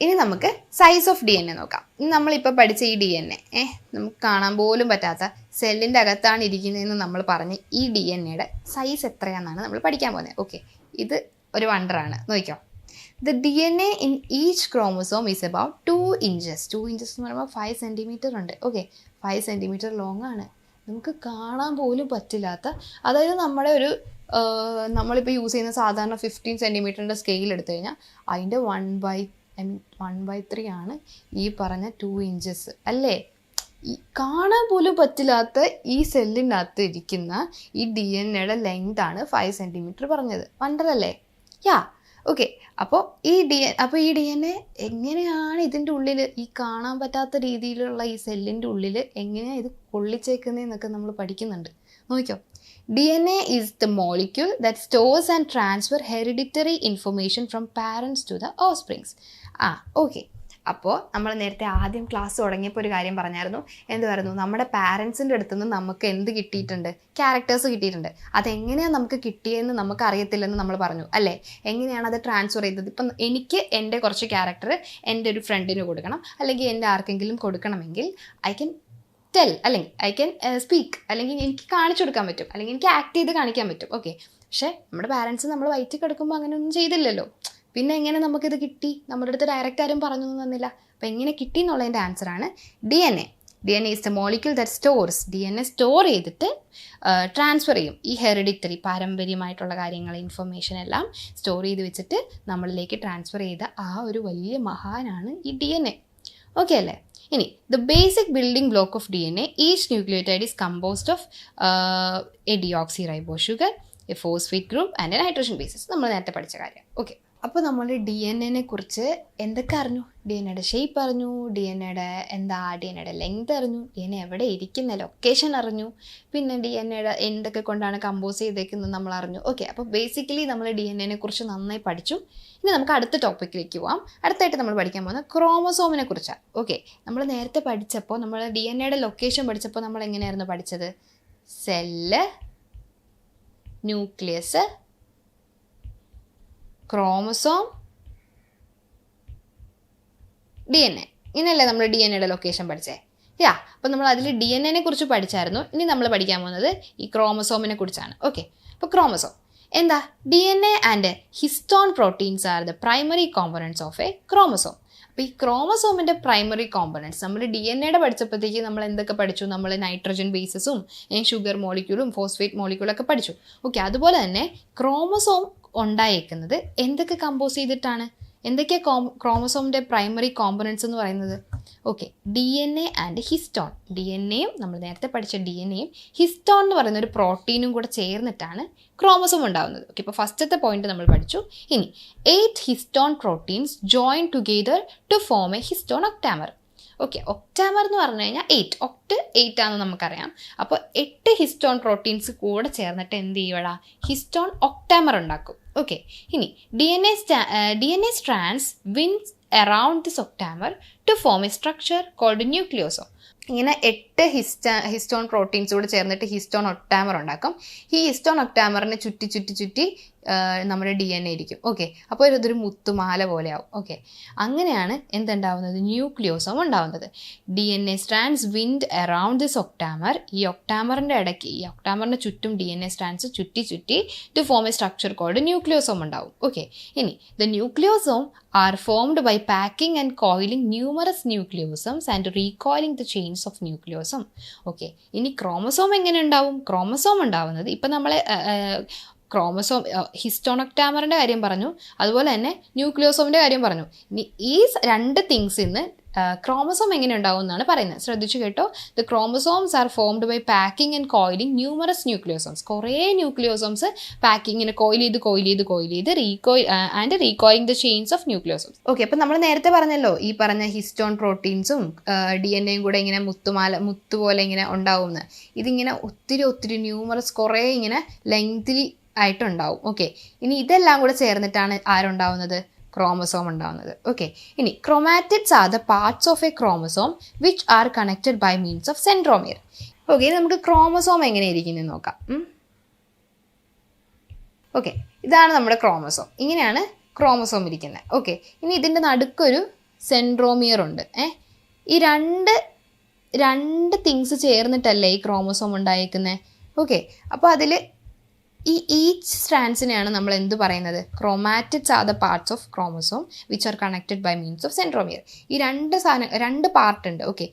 ഇനി നമുക്ക് സൈസ് ഓഫ് DNA നോക്കാം. ഇനി നമ്മളിപ്പോൾ പഠിച്ച ഈ DNA നമുക്ക് കാണാൻ പോലും പറ്റാത്ത സെല്ലിൻ്റെ അകത്താണ് ഇരിക്കുന്നതെന്ന് നമ്മൾ പറഞ്ഞ് ഈ DNAയുടെ സൈസ് എത്രയാണെന്നാണ് നമ്മൾ പഠിക്കാൻ പോകുന്നത്. ഇത് ഒരു വണ്ടറാണ്. നോക്കിക്കോ. The DNA in each chromosome is about 2 inches. 2 inches എന്ന് പറയുമ്പോൾ 5 centimeter ഉണ്ട്. 5 centimeter ലോങ് ആണ്. നമുക്ക് കാണാൻ പോലും പറ്റില്ലാത്ത, അതായത് നമ്മുടെ നമ്മളിപ്പോൾ യൂസ് ചെയ്യുന്ന സാധാരണ 15 centimeter സ്കെയിൽ എടുത്തു കഴിഞ്ഞാൽ അതിൻ്റെ 1/3 ആണ് ഈ പറഞ്ഞ 2 inches അല്ലേ? ഈ കാണാൻ പോലും പറ്റില്ലാത്ത ഈ സെല്ലിനകത്ത് ഇരിക്കുന്ന ഈ DNAയുടെ ലെങ്ത് ആണ് 5 centimeter പറഞ്ഞത്. വണ്ടറല്ലേ? അപ്പോൾ ഈ DNA എങ്ങനെയാണ് ഇതിൻ്റെ ഉള്ളിൽ, ഈ കാണാൻ പറ്റാത്ത രീതിയിലുള്ള ഈ സെല്ലിൻ്റെ ഉള്ളിൽ എങ്ങനെയാണ് ഇത് കൊള്ളിച്ചേക്കുന്നതെന്നൊക്കെ നമ്മൾ പഠിക്കുന്നുണ്ട്. നോക്കിക്കോ. DNA is the molecule that stores and transfer hereditary information from parents to the offsprings. അപ്പോൾ നമ്മൾ നേരത്തെ ആദ്യം ക്ലാസ് തുടങ്ങിയപ്പോൾ ഒരു കാര്യം പറഞ്ഞായിരുന്നു. എന്തുവായിരുന്നു? നമ്മുടെ പാരൻസിൻ്റെ അടുത്ത് നിന്ന് നമുക്ക് എന്ത് കിട്ടിയിട്ടുണ്ട്? ക്യാരക്ടേഴ്സ് കിട്ടിയിട്ടുണ്ട്. അതെങ്ങനെയാണ് നമുക്ക് കിട്ടിയതെന്ന് നമുക്ക് അറിയത്തില്ലെന്ന് നമ്മൾ പറഞ്ഞു അല്ലേ? എങ്ങനെയാണ് അത് ട്രാൻസ്ഫർ ചെയ്തത്? ഇപ്പം എനിക്ക് എൻ്റെ കുറച്ച് ക്യാരക്ടർ എൻ്റെ ഒരു ഫ്രണ്ടിന് കൊടുക്കണം, അല്ലെങ്കിൽ എൻ്റെ ആർക്കെങ്കിലും കൊടുക്കണമെങ്കിൽ ഐ ക്യാൻ ടെൽ, അല്ലെങ്കിൽ ഐ ക്യാൻ സ്പീക്ക്, അല്ലെങ്കിൽ എനിക്ക് കാണിച്ചു കൊടുക്കാൻ പറ്റും, അല്ലെങ്കിൽ എനിക്ക് ആക്ട് ചെയ്ത് കാണിക്കാൻ പറ്റും. പക്ഷേ നമ്മുടെ പാരൻസ് നമ്മൾ വയറ്റിൽ കിടക്കുമ്പോൾ അങ്ങനെയൊന്നും ചെയ്തില്ലല്ലോ. പിന്നെ എങ്ങനെ നമുക്കിത് കിട്ടി? നമ്മുടെ അടുത്ത് ഡയറക്റ്റ് ആരും പറഞ്ഞു തന്നില്ല. അപ്പോൾ എങ്ങനെ കിട്ടി എന്നുള്ളതിൻ്റെ ആൻസറാണ് DNA. DNA is the molecule that stores. DNA store ചെയ്തിട്ട് ട്രാൻസ്ഫർ ചെയ്യും. ഈ ഹെറിഡിറ്ററി, പാരമ്പര്യമായിട്ടുള്ള കാര്യങ്ങൾ, ഇൻഫർമേഷൻ എല്ലാം സ്റ്റോർ ചെയ്ത് വെച്ചിട്ട് നമ്മളിലേക്ക് ട്രാൻസ്ഫർ ചെയ്ത ആ ഒരു വലിയ മഹാനാണ് ഈ DNA. അല്ലേ? ഇനി the basic building block of DNA, each nucleotide is composed of A deoxy ribose sugar, A phosphate group and A nitrogen bases. നമ്മൾ നേരത്തെ പഠിച്ച കാര്യം. ഓക്കെ, അപ്പോൾ നമ്മൾ ഡി എൻ എനെ കുറിച്ച് എന്തൊക്കെ അറിഞ്ഞു? ഡി എൻ എയുടെ ഷേപ്പ് അറിഞ്ഞു, ഡി എൻ എയുടെ ലെങ്ത് അറിഞ്ഞു, ഡി എൻ എ എവിടെ ഇരിക്കുന്ന ലൊക്കേഷൻ അറിഞ്ഞു, പിന്നെ ഡി എൻ എയുടെ എന്തൊക്കെ കൊണ്ടാണ് കമ്പോസ് ചെയ്തേക്കുന്നത് നമ്മൾ അറിഞ്ഞു. ഓക്കെ, അപ്പോൾ ബേസിക്കലി നമ്മൾ ഡി എൻ എനെ കുറിച്ച് നന്നായി പഠിച്ചു. ഇനി നമുക്ക് അടുത്ത ടോപ്പിക്കിലേക്ക് പോവാം. അടുത്തായിട്ട് നമ്മൾ പഠിക്കാൻ പോകുന്നത് ക്രോമസോമിനെ കുറിച്ചാണ്. ഓക്കെ, നമ്മൾ നേരത്തെ പഠിച്ചപ്പോൾ നമ്മൾ ഡി എൻ എയുടെ ലൊക്കേഷൻ പഠിച്ചപ്പോൾ നമ്മൾ എങ്ങനെയായിരുന്നു പഠിച്ചത്? Cell, nucleus, chromosome, D N A. ഇങ്ങനെയല്ലേ നമ്മൾ ഡി എൻ എയുടെ ലൊക്കേഷൻ പഠിച്ചേ? അപ്പോൾ നമ്മൾ അതിൽ ഡി എൻ എനെ കുറിച്ച് പഠിച്ചായിരുന്നു. ഇനി നമ്മൾ പഠിക്കാൻ പോകുന്നത് ഈ ക്രോമസോമിനെ കുറിച്ചാണ്. ഓക്കെ, അപ്പോൾ ക്രോമസോം എന്താ? D N A and histone proteins are the primary കോമ്പണൻറ്റ്സ് of a chromosome. അപ്പോൾ ഈ ക്രോമസോമിൻ്റെ പ്രൈമറി കോമ്പണൻറ്റ്സ് നമ്മൾ ഡി എൻ എയുടെ പഠിച്ചപ്പോഴത്തേക്ക് നമ്മൾ എന്തൊക്കെ പഠിച്ചു? നമ്മൾ നൈട്രജൻ ബേസസും ഷുഗർ മോളിക്യൂളും ഫോസ്ഫേറ്റ് മോളിക്യൂളൊക്കെ പഠിച്ചു. ഓക്കെ, അതുപോലെ തന്നെ ക്രോമസോം ഉണ്ടായേക്കുന്നത് എന്തൊക്കെ കമ്പോസ് ചെയ്തിട്ടാണ്? എന്തൊക്കെയാണ് ക്രോമസോമിൻ്റെ പ്രൈമറി കോമ്പണൻറ്റ്സ് എന്ന് പറയുന്നത്? Okay, D N A and histone. D N എയും നമ്മൾ നേരത്തെ പഠിച്ച ഡി എൻ എയും ഹിസ്റ്റോൺ എന്ന് പറയുന്ന ഒരു പ്രോട്ടീനും കൂടെ ചേർന്നിട്ടാണ് ക്രോമസോം ഉണ്ടാകുന്നത്. ഓക്കെ, ഇപ്പോൾ ഫസ്റ്റത്തെ പോയിന്റ് നമ്മൾ പഠിച്ചു. ഇനി 8 histone proteins join together to form a histone octamer. Okay, octamer എന്ന് പറഞ്ഞു കഴിഞ്ഞാൽ 8 ആണെന്ന് നമുക്കറിയാം. അപ്പോൾ 8 ഹിസ്റ്റോൺ പ്രോട്ടീൻസ് കൂടെ ചേർന്നിട്ട് എന്ത് ചെയ്യുവടാ? ഹിസ്റ്റോൺ ഒക്ടാമർ ഉണ്ടാക്കും. ഓക്കെ, ഇനി D N A strands winds around this octamer to form a structure called nucleosome. ഇങ്ങനെ 8 ഹിസ്റ്റോൺ പ്രോട്ടീൻസ് കൂടെ ചേർന്നിട്ട് ഹിസ്റ്റോൺ ഒക്ടാമർ ഉണ്ടാക്കും. ഈ ഹിസ്റ്റോൺ ഒക്ടാമറിനെ ചുറ്റി നമ്മുടെ ഡി എൻ എ ഇരിക്കും. ഓക്കെ, അപ്പോൾ ഇതൊരു മുത്തുമാല പോലെ ആവും. ഓക്കെ, അങ്ങനെയാണ് എന്തുണ്ടാവുന്നത്? ന്യൂക്ലിയോസോം ഉണ്ടാവുന്നത്. D N A strands wind around this octamer. ഈ ഒക്ടാമറിൻ്റെ ഇടയ്ക്ക്, ഈ ഒക്ടാമറിന് ചുറ്റും ഡി എൻ എ സ്ട്രാൻഡ്സ് ചുറ്റി to form a structure called nucleosome ഉണ്ടാവും. ഓക്കെ, ഇനി the nucleosome are formed by packing and coiling numerous nucleosomes and recoiling the chains of nucleosome. Okay, ഇനി ക്രോമസോം എങ്ങനെ ഉണ്ടാവും? ക്രോമസോം ഉണ്ടാവുന്നത് ഇപ്പം നമ്മളെ ക്രോമസോം ഹിസ്റ്റോണൊക്ടാമറിൻ്റെ കാര്യം പറഞ്ഞു, അതുപോലെ തന്നെ ന്യൂക്ലിയോസോമിൻ്റെ കാര്യം പറഞ്ഞു. ഇനി ഈ 2 തിങ്സിൽ നിന്ന് ക്രോമസോം എങ്ങനെ ഉണ്ടാവും എന്നാണ് പറയുന്നത്. ശ്രദ്ധിച്ചു കേട്ടോ. The chromosomes are formed by packing and coiling numerous nucleosomes. കുറേ ന്യൂക്ലിയോസോംസ് പാക്കിങ്ങിന് കോയിൽ ചെയ്ത് recoiling the chains of nucleosomes. Okay, അപ്പം നമ്മൾ നേരത്തെ പറഞ്ഞല്ലോ ഈ പറഞ്ഞ ഹിസ്റ്റോൺ പ്രോട്ടീൻസും ഡി എൻ എയും കൂടെ ഇങ്ങനെ മുത്ത് പോലെ ഇങ്ങനെ ഉണ്ടാവുമെന്ന്. ഇതിങ്ങനെ ഒത്തിരി ന്യൂമറസ് കുറേ ഇങ്ങനെ ലെങ്തിലി ആയിട്ടുണ്ടാവും. ഓക്കെ, ഇനി ഇതെല്ലാം കൂടെ ചേർന്നിട്ടാണ് ആരുണ്ടാവുന്നത്? ക്രോമസോം ഉണ്ടാവുന്നത്. ഓക്കെ, ഇനി chromatids are the parts of a chromosome which are connected by means of centromere. Okay, നമുക്ക് ക്രോമസോം എങ്ങനെ ഇരിക്കുന്നത് നോക്കാം. ഓക്കെ, ഇതാണ് നമ്മുടെ ക്രോമസോം. ഇങ്ങനെയാണ് ക്രോമസോം ഇരിക്കുന്നത്. ഓക്കെ, ഇനി ഇതിൻ്റെ നടുക്കൊരു സെൻട്രോമിയർ ഉണ്ട്. ഈ രണ്ട് തിങ്സ് ചേർന്നിട്ടല്ലേ ഈ ക്രോമസോം ഉണ്ടായേക്കുന്നത്. ഓക്കെ, അപ്പോൾ അതിൽ ഈച്ച് സ്ട്രാൻഡ്സിനെയാണ് നമ്മൾ എന്ത് പറയുന്നത്? Chromatids are the parts of chromosome which are connected by means of centromere. ഈ രണ്ട് പാർട്ട് ഉണ്ട്. ഓക്കെ,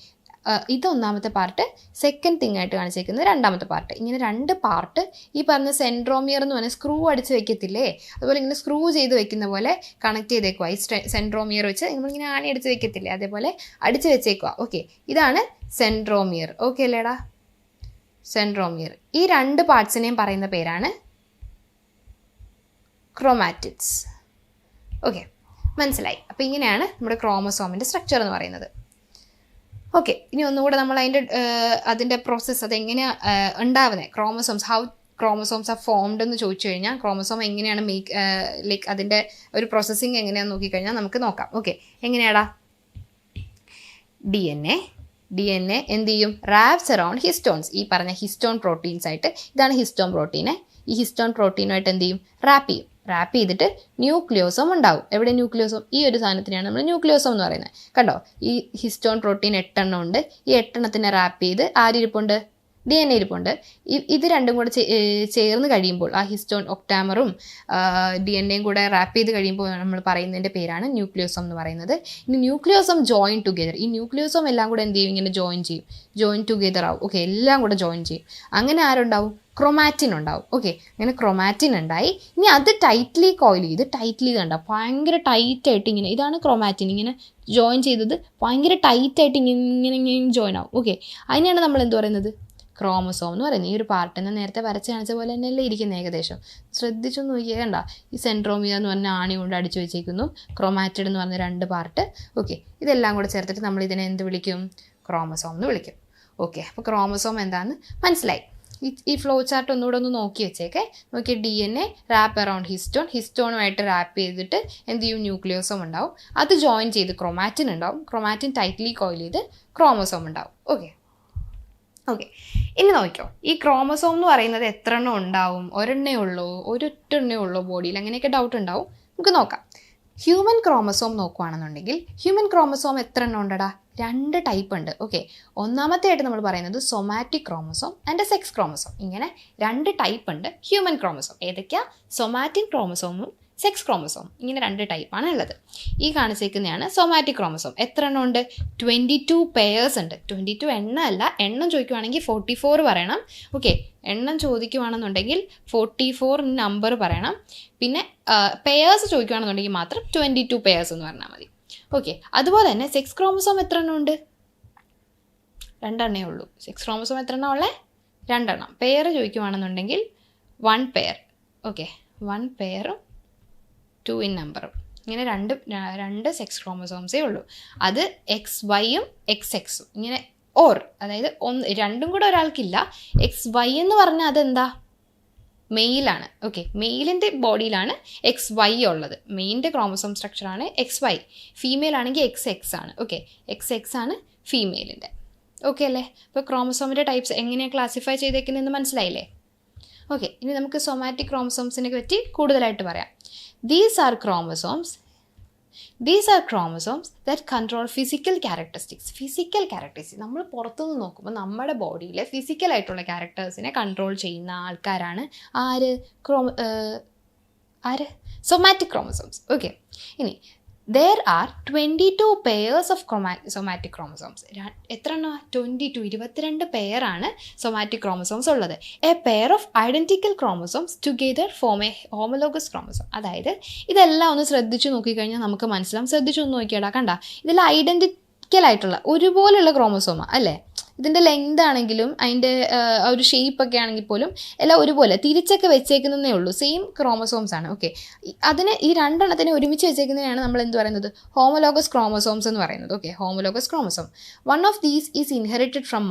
ഇത് ഒന്നാമത്തെ പാർട്ട്, സെക്കൻഡ് തിങ് ആയിട്ട് കാണിച്ചേക്കുന്നത് രണ്ടാമത്തെ പാർട്ട്. ഇങ്ങനെ 2 പാർട്ട് ഈ പറഞ്ഞ സെൻട്രോമിയർ എന്ന് പറഞ്ഞാൽ സ്ക്രൂ അടിച്ച് വെക്കത്തില്ലേ, അതുപോലെ ഇങ്ങനെ സ്ക്രൂ ചെയ്ത് വെക്കുന്ന പോലെ കണക്ട് ചെയ്തേക്കുക. ഈ സെൻട്രോമിയർ വെച്ച് നമ്മളിങ്ങനെ ആണി അടിച്ച് വെക്കത്തില്ലേ, അതേപോലെ അടിച്ച് വെച്ചേക്കുക. ഓക്കെ, ഇതാണ് സെൻട്രോമിയർ. ഓക്കെ അല്ലേടാ? സെൻട്രോമിയർ. ഈ 2 പാർട്സിനെയും പറയുന്ന പേരാണ് ക്രോമാറ്റിഡ്സ്. ഓക്കെ, മനസ്സിലായി. അപ്പോൾ ഇങ്ങനെയാണ് നമ്മുടെ ക്രോമസോമിൻ്റെ സ്ട്രക്ചർ എന്ന് പറയുന്നത്. ഓക്കെ, ഇനി ഒന്നുകൂടെ നമ്മൾ അതിൻ്റെ പ്രോസസ്സ് അതെങ്ങനെയാണ് ഉണ്ടാവുന്നത്, ഹൗ ക്രോമസോംസ് ആർ ഫോംഡ് എന്ന് ചോദിച്ചു കഴിഞ്ഞാൽ ക്രോമസോം എങ്ങനെയാണ് ലൈക്ക് അതിൻ്റെ ഒരു പ്രോസസ്സിങ് എങ്ങനെയാണെന്ന് നോക്കിക്കഴിഞ്ഞാൽ നമുക്ക് നോക്കാം. ഓക്കെ, എങ്ങനെയാടാ? ഡി എൻ എ എന്ത് ചെയ്യും? Wraps around histones. ഈ പറഞ്ഞ ഹിസ്റ്റോൺ പ്രോട്ടീൻസ് ആയിട്ട്, ഇതാണ് ഹിസ്റ്റോൺ പ്രോട്ടീനെ, ഈ ഹിസ്റ്റോൺ പ്രോട്ടീനുമായിട്ട് എന്ത് ചെയ്യും? റാപ്പ് ചെയ്തിട്ട് ന്യൂക്ലിയോസോം ഉണ്ടാവും. എവിടെ ന്യൂക്ലിയോസോം? ഈ ഒരു സാധനത്തിനാണ് നമ്മൾ ന്യൂക്ലിയോസോം എന്ന് പറയുന്നത്. കണ്ടോ, ഈ ഹിസ്റ്റോൺ പ്രോട്ടീൻ 8 എണ്ണം ഉണ്ട്. ഈ 8 എണ്ണത്തിനെ റാപ്പ് ചെയ്ത് ആരിരിപ്പുണ്ട്? ഡി എൻ എ ഇരിപ്പുണ്ട്. ഇത് രണ്ടും കൂടെ ചേർന്ന് കഴിയുമ്പോൾ, ആ ഹിസ്റ്റോൺ ഒക്ടാമറും ഡി എൻ എയും കൂടെ റാപ്പ് ചെയ്ത് കഴിയുമ്പോൾ നമ്മൾ പറയുന്നതിൻ്റെ പേരാണ് ന്യൂക്ലിയോസോം എന്ന് പറയുന്നത്. ഇനി ന്യൂക്ലിയോസോം ജോയിൻ ടുഗെദർ. ഈ ന്യൂക്ലിയോസോം എല്ലാം കൂടെ എന്ത് ചെയ്യും? ഇങ്ങനെ ജോയിൻ ടുഗെദർ ആവും. ഓക്കെ, എല്ലാം കൂടെ ജോയിൻ ചെയ്യും. അങ്ങനെ ആരുണ്ടാവും? ക്രോമാറ്റിൻ ഉണ്ടാവും. ഓക്കെ, അങ്ങനെ ക്രോമാറ്റിൻ ഉണ്ടായി. ഇനി അത് ടൈറ്റ്ലി കോയിൽ കണ്ട ഭയങ്കര ടൈറ്റായിട്ട് ഇങ്ങനെ, ഇതാണ് ക്രോമാറ്റിൻ, ഇങ്ങനെ ജോയിൻ ചെയ്തത് ഭയങ്കര ടൈറ്റായിട്ട് ഇങ്ങനെ ജോയിൻ ആവും. ഓക്കെ, അതിനെയാണ് നമ്മൾ എന്ത് പറയുന്നത്? ക്രോമസോം എന്ന് പറയുന്നത്. ഈ ഒരു പാർട്ടിനെ നേരത്തെ വരച്ച് കാണിച്ച പോലെ തന്നെയല്ലേ ഇരിക്കുന്നത് ഏകദേശം. ശ്രദ്ധിച്ചു നോക്കിയാൽ കണ്ട, ഈ സെൻട്രോമിയർ എന്ന് പറഞ്ഞ ആണി കൊണ്ട് അടിച്ചു വെച്ചേക്കുന്നു, ക്രോമാറ്റിഡ് എന്ന് പറഞ്ഞ 2 പാർട്ട്. ഓക്കെ, ഇതെല്ലാം കൂടെ ചേർത്തിട്ട് നമ്മൾ ഇതിനെ എന്ത് വിളിക്കും? ക്രോമസോം എന്ന് വിളിക്കും. ഓക്കെ, അപ്പോൾ ക്രോമസോം എന്താണെന്ന് മനസ്സിലായി. ഈ ഫ്ലോ ചാർട്ട് ഒന്നുകൂടെ ഒന്ന് നോക്കി വെച്ചേക്കെ. നോക്കിയാൽ DNA റാപ്പ് അറൗണ്ട് ഹിസ്റ്റോണുമായിട്ട് റാപ്പ് ചെയ്തിട്ട് എന്ത് ചെയ്യും? ന്യൂക്ലിയോസോം ഉണ്ടാവും. അത് ജോയിൻ ചെയ്ത് ക്രോമാറ്റിൻ ഉണ്ടാവും. ക്രോമാറ്റിൻ ടൈറ്റ്ലി കോയിൽ ചെയ്ത് ക്രോമസോം ഉണ്ടാവും. ഓക്കെ, ഇനി നോക്കിയോ, ഈ ക്രോമസോം എന്ന് പറയുന്നത് എത്ര എണ്ണം ഉണ്ടാവും? ഒരെണ്ണേ ഉള്ളൂ, ഒരൊറ്റെണ്ണേ ഉള്ളൂ ബോഡിയിൽ? അങ്ങനെയൊക്കെ ഡൗട്ട് ഉണ്ടാവും. നമുക്ക് നോക്കാം. ഹ്യൂമൻ ക്രോമസോം നോക്കുകയാണെന്നുണ്ടെങ്കിൽ ഹ്യൂമൻ ക്രോമസോം എത്ര എണ്ണം ഉണ്ടടാ? 2 ടൈപ്പ് ഉണ്ട്. ഓക്കെ, ഒന്നാമത്തെയായിട്ട് നമ്മൾ പറയുന്നത് somatic chromosome and sex chromosome. ഇങ്ങനെ 2 ടൈപ്പ് ഉണ്ട് ഹ്യൂമൻ ക്രോമസോം. ഏതൊക്കെയാ? സൊമാറ്റിക് ക്രോമസോമും സെക്സ് ക്രോമസോം. ഇങ്ങനെ 2 ടൈപ്പാണ് ഉള്ളത്. ഈ കാണിച്ചേക്കുന്നതാണ് സൊമാറ്റിക് ക്രോമസോം. എത്ര എണ്ണം ഉണ്ട്? 22 പെയേഴ്സ് ഉണ്ട്. 22 എണ്ണമല്ല, എണ്ണം ചോദിക്കുവാണെങ്കിൽ 44 പറയണം. ഓക്കെ, എണ്ണം ചോദിക്കുവാണെന്നുണ്ടെങ്കിൽ 44 നമ്പർ പറയണം. പിന്നെ പെയേഴ്സ് ചോദിക്കുകയാണെന്നുണ്ടെങ്കിൽ മാത്രം 22 പെയേഴ്സ് എന്ന് പറഞ്ഞാൽ മതി. ഓക്കെ, അതുപോലെ തന്നെ സെക്സ് ക്രോമസോം എത്ര എണ്ണം ഉണ്ട്? 2 എണ്ണേ ഉള്ളൂ. സെക്സ് ക്രോമസോം എത്ര എണ്ണം ഉള്ളത്? 2 എണ്ണം. പെയർ ചോദിക്കുവാണെന്നുണ്ടെങ്കിൽ 1 പെയർ. ഓക്കെ, 1 പെയറും 2 ഇൻ നമ്പറും. ഇങ്ങനെ രണ്ട് സെക്സ് ക്രോമസോംസേ ഉള്ളൂ. അത് XYയും XXും. ഇങ്ങനെ അതായത് രണ്ടും കൂടെ ഒരാൾക്കില്ല. XY എന്ന് പറഞ്ഞാൽ അതെന്താ? മെയിലാണ്. ഓക്കെ, മെയിലിൻ്റെ ബോഡിയിലാണ് XY ഉള്ളത്. മെയിൻ്റെ ക്രോമസോം സ്ട്രക്ചറാണ് XY. ഫീമെയിൽ ആണെങ്കിൽ XX ആണ്. ഓക്കെ, XX ആണ് ഫീമെയിലിൻ്റെ. ഓക്കെ അല്ലേ? അപ്പോൾ ക്രോമസോമിൻ്റെ ടൈപ്സ് എങ്ങനെയാണ് ക്ലാസിഫൈ ചെയ്തേക്കുന്നതെന്ന് മനസ്സിലായില്ലേ? ഓക്കെ, ഇനി നമുക്ക് സൊമാറ്റിക് ക്രോമസോംസിനെ പറ്റി കൂടുതലായിട്ട് പറയാം. These are chromosomes that control physical characteristics. നമ്മൾ പുറത്തുനിന്ന് നോക്കുമ്പോൾ നമ്മുടെ ബോഡിയിലെ ഫിസിക്കലായിട്ടുള്ള ക്യാരക്ടേഴ്സിനെ കൺട്രോൾ ചെയ്യുന്ന ആൾക്കാരാണ് സൊമാറ്റിക് ക്രോമസോംസ്. ഓക്കെ, ഇനി there are 22 pairs of somatic chromosomes. എത്ര എണ്ണം? 22 പെയറാണ് സൊമാറ്റിക് ക്രോമസോംസ് ഉള്ളത്. A pair of identical chromosomes together form A homologous chromosome. അതായത് ഇതെല്ലാം ഒന്ന് ശ്രദ്ധിച്ചു നോക്കിക്കഴിഞ്ഞാൽ നമുക്ക് മനസ്സിലാവും. ശ്രദ്ധിച്ചു ഒന്ന് നോക്കിയാടാ, കണ്ട, ഇതിൽ ഐഡൻറ്റിക്കലായിട്ടുള്ള ഒരുപോലെയുള്ള ക്രോമസോമാണ് അല്ലേ? ഇതിൻ്റെ ലെങ്ത് ആണെങ്കിലും അതിൻ്റെ ഒരു ഷേപ്പൊക്കെ ആണെങ്കിൽ പോലും എല്ലാം ഒരുപോലെ തിരിച്ചൊക്കെ വെച്ചേക്കുന്നതേ ഉള്ളൂ. സെയിം ക്രോമസോംസ് ആണ്. ഓക്കെ, ഈ 2 എണ്ണത്തിനെ ഒരുമിച്ച് വെച്ചേക്കുന്നതിനാണ് നമ്മൾ എന്ത് പറയുന്നത്? ഹോമോലോഗസ് ക്രോമസോംസ് എന്ന് പറയുന്നത്. Okay, homologous chromosome. One of these is inherited from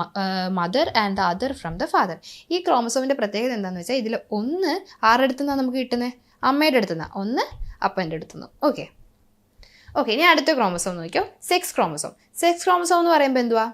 mother and the other from the father. ഈ ക്രോമസോമിൻ്റെ പ്രത്യേകത എന്താണെന്ന് വെച്ചാൽ ഇതിൽ ഒന്ന് ആരുടെ അടുത്തുനിന്നാണ് നമുക്ക് കിട്ടുന്നത്? അമ്മയുടെ അടുത്തുനിന്നാണ്. ഒന്ന് അപ്പൻ്റെ അടുത്തുനിന്ന്. ഓക്കെ, ഇനി അടുത്ത ക്രോമസോം നോക്കിയോ, സെക്സ് ക്രോമസോം. സെക്സ് ക്രോമസോം എന്ന് പറയുമ്പോൾ എന്തുവാ?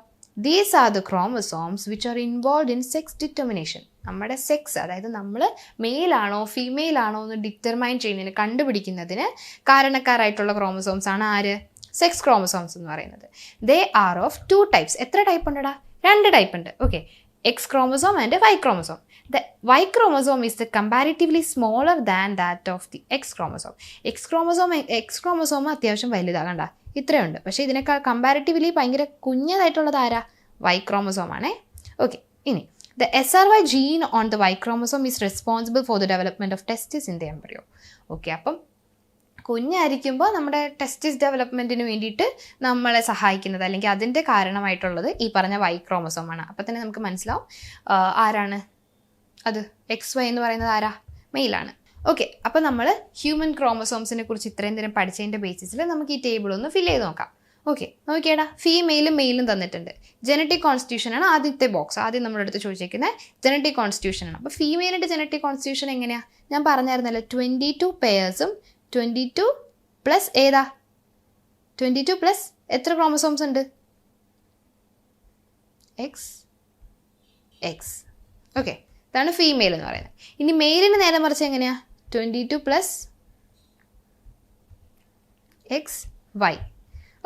These are the chromosomes which are involved in sex determination. നമ്മുടെ സെക്സ്, അതായത് നമ്മൾ മെയിലാണോ ഫീമെയിൽ ആണോ എന്ന് ഡിറ്റർമൈൻ ചെയ്യുന്നതിന്, കണ്ടുപിടിക്കുന്നതിന് കാരണക്കാരായിട്ടുള്ള ക്രോമസോംസ് ആണ് ആര്? സെക്സ് ക്രോമസോംസ് എന്ന് പറയുന്നത്. They are of 2 types. എത്ര ടൈപ്പ് ഉണ്ടടാ? 2 ടൈപ്പ് ഉണ്ട്. Okay, X chromosome and Y chromosome. The Y chromosome is the comparatively smaller than that of the X chromosome. X chromosome അത്യാവശ്യം വലുതാണ്, കണ്ട ഇത്രയുണ്ട്. പക്ഷേ ഇതിനേക്കാൾ കമ്പാരിറ്റീവ്ലി ഭയങ്കര കുഞ്ഞതായിട്ടുള്ളത് ആരാ? Y chromosome ആണേ. ഓക്കെ, ഇനി the SRY gene on the Y chromosome is responsible for the development of testis in the embryo. Okay, അപ്പം കുഞ്ഞായിരിക്കുമ്പോൾ നമ്മുടെ ടെസ്റ്റിസ് ഡെവലപ്മെൻറ്റിന് വേണ്ടിയിട്ട് നമ്മളെ സഹായിക്കുന്നത് അല്ലെങ്കിൽ അതിൻ്റെ കാരണമായിട്ടുള്ളത് ഈ പറഞ്ഞ Y ക്രോമസോമാണ്. അപ്പം തന്നെ നമുക്ക് മനസ്സിലാവും ആരാണ് അത്. XY എന്ന് പറയുന്നത് ആരാ? മെയിലാണ്. ഓക്കെ, അപ്പോൾ നമ്മൾ ഹ്യൂമൻ ക്രോമസോംസിനെ കുറിച്ച് ഇത്രയും നേരം പഠിച്ചതിൻ്റെ ബേസിസിൽ നമുക്ക് ഈ ടേബിൾ ഒന്ന് ഫില്ല് ചെയ്ത് നോക്കാം. ഓക്കെ, നോക്കിയേടാ, ഫീമെയിലും മെയിലും തന്നിട്ടുണ്ട്. ജനറ്റിക് കോൺസ്റ്റിറ്റ്യൂഷനാണ് ആദ്യത്തെ ബോക്സ്. ആദ്യം നമ്മുടെ അടുത്ത് ചോദിച്ചേക്കുന്നത് ജനറ്റിക് കോൺസ്റ്റിറ്റ്യൂഷനാണ്. അപ്പോൾ ഫീമെയിലിൻ്റെ ജനറ്റിക് കോൺസ്റ്റിറ്റ്യൂഷൻ എങ്ങനെയാണ്? ഞാൻ പറഞ്ഞായിരുന്നല്ലോ, 22 പെയേഴ്സും 22 പ്ലസ് ഏതാ? 22 പ്ലസ് എത്ര ക്രോമസോംസ് ഉണ്ട്? X. ഓക്കെ, ഇതാണ് ഫീമെയിൽ എന്ന് പറയുന്നത്. ഇനി മെയിലിന് നേരെ മറിച്ച് എങ്ങനെയാ? 22 പ്ലസ് XY.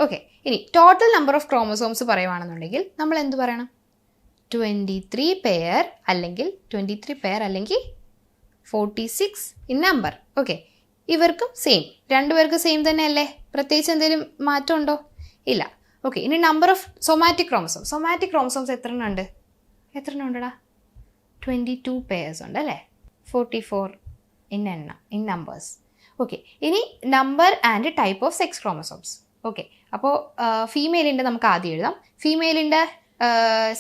ഓക്കെ, ഇനി ടോട്ടൽ നമ്പർ ഓഫ് ക്രോമസോംസ് പറയുവാണെന്നുണ്ടെങ്കിൽ നമ്മൾ എന്ത് പറയണം? 23 പെയർ അല്ലെങ്കിൽ 46 ഇൻ നമ്പർ. ഓക്കെ, ഇവർക്കും സെയിം, രണ്ടുപേർക്കും സെയിം തന്നെ അല്ലേ? പ്രത്യേകിച്ച് എന്തെങ്കിലും മാറ്റം ഉണ്ടോ? ഇല്ല. ഓക്കെ, ഇനി നമ്പർ ഓഫ് സൊമാറ്റിക് ക്രോമസോംസ് എത്ര എണ്ണം ഉണ്ട്? എത്ര എണ്ണം ഉണ്ടടാ? 22 പെയർസ് ഉണ്ട് അല്ലേ? 44 ഇൻ നമ്പേഴ്സ്. ഓക്കെ, ഇനി number and type of sex chromosomes. Okay, അപ്പോൾ ഫീമെയിലിൻ്റെ നമുക്ക് ആദ്യം എഴുതാം. ഫീമെയിലിൻ്റെ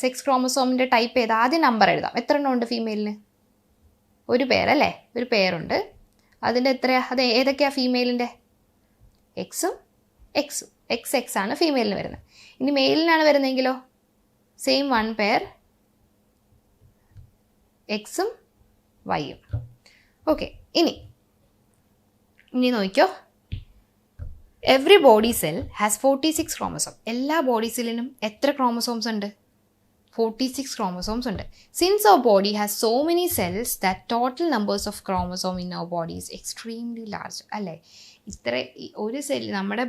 സെക്സ് ക്രോമസോമിൻ്റെ ടൈപ്പ് ഏതാ? ആദ്യം നമ്പർ എഴുതാം. എത്ര എണ്ണം ഉണ്ട് ഫീമെയിലിന്? ഒരു പേരല്ലേ? ഒരു പേരുണ്ട്. അതിൻ്റെ എത്രയാണ്? അത് ഏതൊക്കെയാണ് ഫീമെയിലിൻ്റെ? എക്സും എക്സും. എക്സ് ആണ് ഫീമെയിലിന് വരുന്നത്. ഇനി മെയിലിനാണ് വരുന്നതെങ്കിലോ സെയിം 1 പെയർ എക്സും വൈയും. ഓക്കെ, ഇനി നോക്കിയോ. Every body cell has 46 chromosome. എല്ലാ ബോഡി സെല്ലിനും എത്ര ക്രോമസോംസ് ഉണ്ട്? 46 chromosomes ഉണ്ട്. Since our body has so many cells, that total numbers of chromosome in our body is extremely large. അല്ലേ? ഒരു സെല്ല്, നമ്മുടെ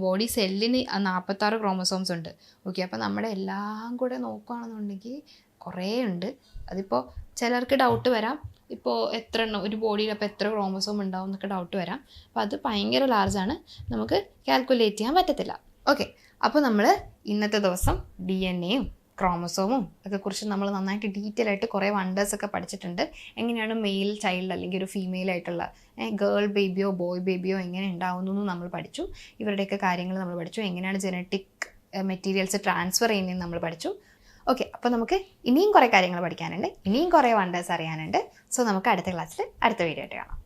ബോഡി സെല്ലിന് 46 ക്രോമസോംസ് ഉണ്ട്. ഓക്കെ, അപ്പോൾ നമ്മുടെ എല്ലാം കൂടെ നോക്കുകയാണെന്നുണ്ടെങ്കിൽ കുറേ ഉണ്ട്. അതിപ്പോൾ ചിലർക്ക് ഡൗട്ട് വരാം, ഇപ്പോൾ എത്ര എണ്ണം ഒരു ബോഡിയിൽ അപ്പോൾ എത്ര ക്രോമസോം ഉണ്ടാവും എന്നൊക്കെ ഡൗട്ട് വരാം. അപ്പോൾ അത് ഭയങ്കര ലാർജാണ്, നമുക്ക് കാൽക്കുലേറ്റ് ചെയ്യാൻ പറ്റത്തില്ല. ഓക്കെ, അപ്പോൾ നമ്മൾ ഇന്നത്തെ ദിവസം DNA-യും ക്രോമസോമും ഒക്കെ നമ്മൾ നന്നായിട്ട് ഡീറ്റെയിൽ ആയിട്ട് കുറേ വണ്ടേഴ്സൊക്കെ പഠിച്ചിട്ടുണ്ട്. എങ്ങനെയാണ് മെയിൽ ചൈൽഡ് അല്ലെങ്കിൽ ഒരു ഫീമെയിൽ ആയിട്ടുള്ള ഗേൾ ബേബിയോ ബോയ് ബേബിയോ എങ്ങനെ ഉണ്ടാവുന്നു നമ്മൾ പഠിച്ചു. ഇവരുടെയൊക്കെ കാര്യങ്ങൾ നമ്മൾ പഠിച്ചു. എങ്ങനെയാണ് ജനറ്റിക് മെറ്റീരിയൽസ് ട്രാൻസ്ഫർ ചെയ്യുന്നതെന്ന് നമ്മൾ പഠിച്ചു. ഓക്കെ, അപ്പോൾ നമുക്ക് ഇനിയും കുറേ കാര്യങ്ങൾ പഠിക്കാനുണ്ട്, ഇനിയും കുറേ വണ്ടേഴ്സ് അറിയാനുണ്ട്. സോ നമുക്ക് അടുത്ത ക്ലാസ്സിൽ അടുത്ത വീഡിയോ ആയിട്ട് കാണാം.